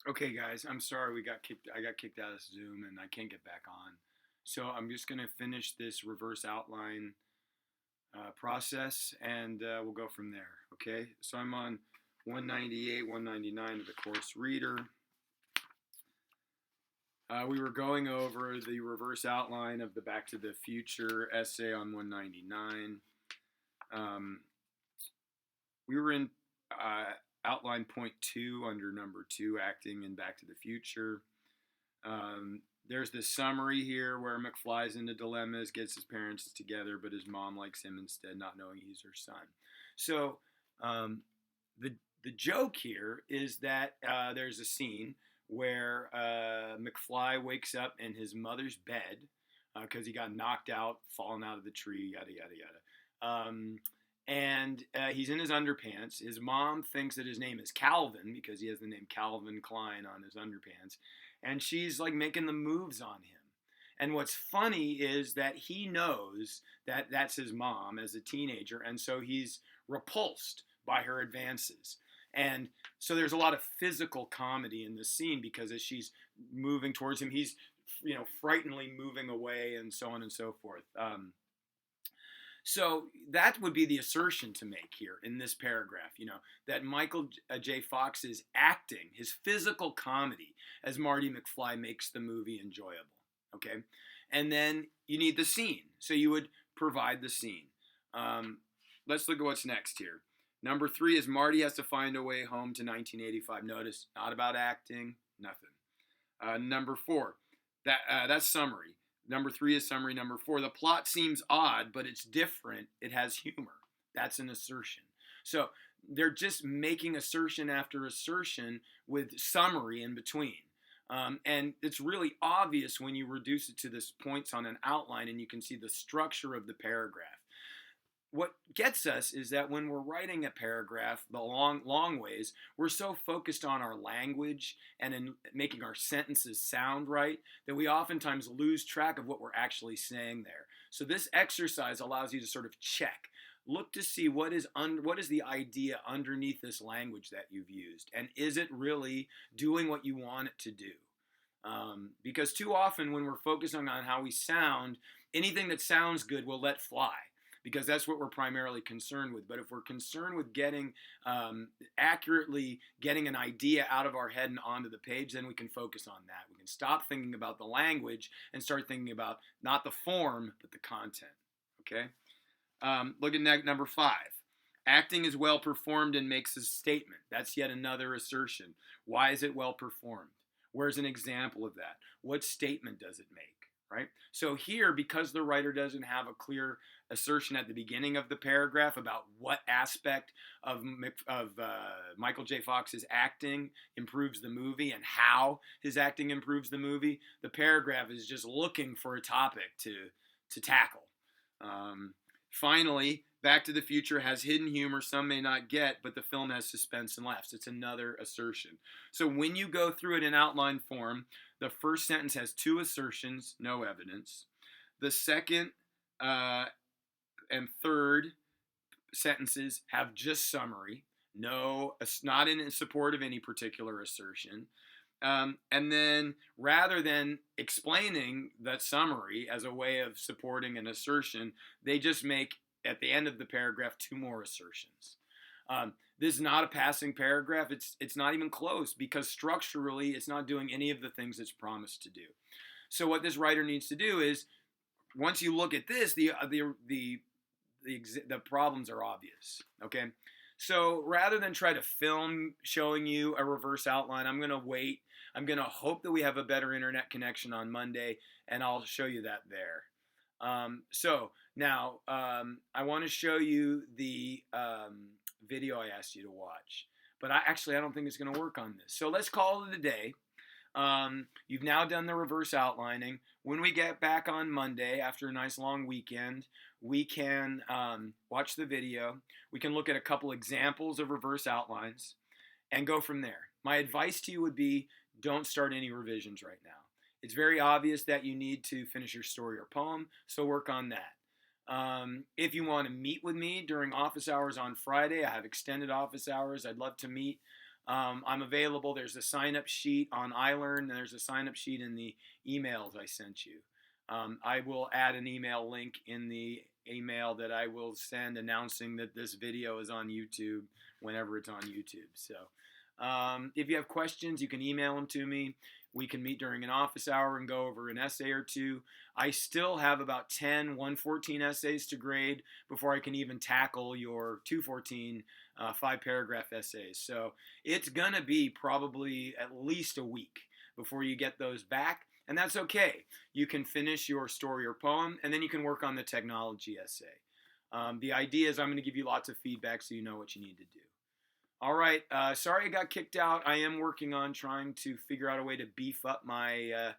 Okay, guys, I'm sorry I got kicked out of Zoom and I can't get back on. So I'm just gonna finish this reverse outline process and we'll go from there. Okay, so I'm on 198, 199 of the course reader. We were going over the reverse outline of the Back to the Future essay on 199. Um, we were in outline point two under number two, acting in Back to the Future. There's this summary here where McFly's into dilemmas, gets his parents together, but his mom likes him instead, not knowing he's her son. So um, the the joke here is that there's a scene where McFly wakes up in his mother's bed because he got knocked out, fallen out of the tree, yada yada yada. And he's in his underpants. His mom thinks that his name is Calvin because he has the name Calvin Klein on his underpants, and she's like making the moves on him. And what's funny is that he knows that that's his mom as a teenager, and so he's repulsed by her advances. And so there's a lot of physical comedy in this scene because as she's moving towards him, he's frighteningly moving away, and so on and so forth. So that would be the assertion to make here in this paragraph, that Michael J. Fox is acting his physical comedy as Marty McFly makes the movie enjoyable. Okay, and then you need the scene, so you would provide the scene. Let's look at what's next here. Number three is Marty has to find a way home to 1985. Notice, not about acting, nothing. Number four, that's summary. Number three is summary. Number four, the plot seems odd, but it's different. It has humor. That's an assertion. So they're just making assertion after assertion with summary in between. And it's really obvious when you reduce it to this points on an outline and you can see the structure of the paragraph. What gets us is that when we're writing a paragraph the long ways, we're so focused on our language and in making our sentences sound right that we oftentimes lose track of what we're actually saying there. So this exercise allows you to sort of check, look to see what is the idea underneath this language that you've used, and is it really doing what you want it to do? Because too often when we're focusing on how we sound, anything that sounds good we'll let fly, because that's what we're primarily concerned with. But if we're concerned with getting accurately getting an idea out of our head and onto the page, then we can focus on that. We can stop thinking about the language and start thinking about not the form, but the content. Okay? Look at number five. Acting is well performed and makes a statement. That's yet another assertion. Why is it well performed? Where's an example of that? What statement does it make? Right? So here, because the writer doesn't have a clear assertion at the beginning of the paragraph about what aspect of Michael J. Fox's acting improves the movie and how his acting improves the movie, the paragraph is just looking for a topic to tackle. Finally, Back to the Future has hidden humor some may not get, but the film has suspense and laughs. It's another assertion. So when you go through it in outline form, the first sentence has two assertions, no evidence. The second and third sentences have just summary, not in support of any particular assertion. And then rather than explaining that summary as a way of supporting an assertion, they just make, at the end of the paragraph, two more assertions. This is not a passing paragraph. It's not even close because structurally it's not doing any of the things it's promised to do. So what this writer needs to do is, once you look at this, the problems are obvious. Okay, so rather than try to film showing you a reverse outline, I'm going to wait. I'm going to hope that we have a better internet connection on Monday, and I'll show you that there. So now I want to show you the video I asked you to watch, but I don't think it's going to work on this. So let's call it a day. You've now done the reverse outlining. When we get back on Monday after a nice long weekend, we can watch the video. We can look at a couple examples of reverse outlines and go from there. My advice to you would be, don't start any revisions right now. It's very obvious that you need to finish your story or poem, so work on that. If you want to meet with me during office hours on Friday, I have extended office hours. I'd love to meet. I'm available. There's a sign-up sheet on iLearn, and there's a sign-up sheet in the emails I sent you. I will add an email link in the email that I will send announcing that this video is on YouTube whenever it's on YouTube. So if you have questions, you can email them to me. We can meet during an office hour and go over an essay or two. I still have about 10 114 essays to grade before I can even tackle your 214 5-paragraph essays. So it's going to be probably at least a week before you get those back. And that's okay. You can finish your story or poem, and then you can work on the technology essay. The idea is I'm going to give you lots of feedback so you know what you need to do. All right. Sorry I got kicked out. I am working on trying to figure out a way to beef up my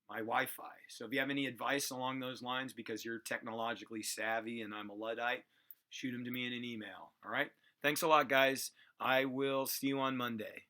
my Wi-Fi. So if you have any advice along those lines, because you're technologically savvy and I'm a Luddite, shoot them to me in an email. All right. Thanks a lot, guys. I will see you on Monday.